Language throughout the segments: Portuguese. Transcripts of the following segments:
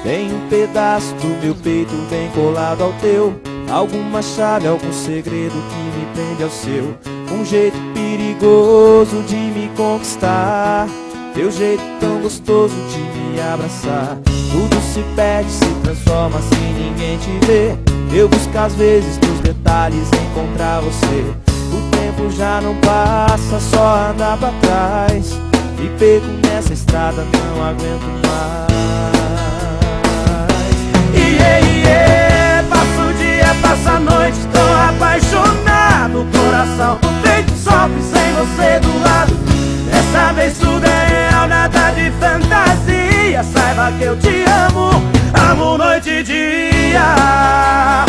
Tem um pedaço do meu peito bem colado ao teu, alguma chave, algum segredo que me prende ao seu. Um jeito perigoso de me conquistar, teu jeito tão gostoso de me abraçar. Tudo se perde, se transforma se ninguém te vê. Eu busco às vezes nos detalhes encontrar você. O tempo já não passa, só anda pra trás. Me perco nessa estrada, não aguento mais. Passa o dia, passa a noite, tô apaixonado. Coração feito sofre sem você do lado. Dessa vez tudo é real, nada de fantasia. Saiba que eu te amo, amo noite e dia.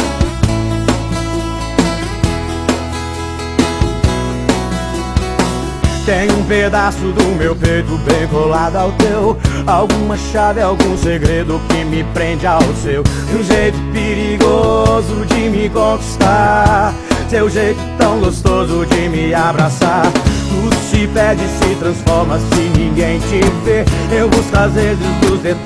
Tem um pedaço do meu peito bem colado ao teu, alguma chave, algum segredo que me prende ao seu. Um jeito perigoso de me conquistar, seu jeito tão gostoso de me abraçar. Tudo se perde, se transforma se ninguém te vê. Eu busco às vezes dos detalhes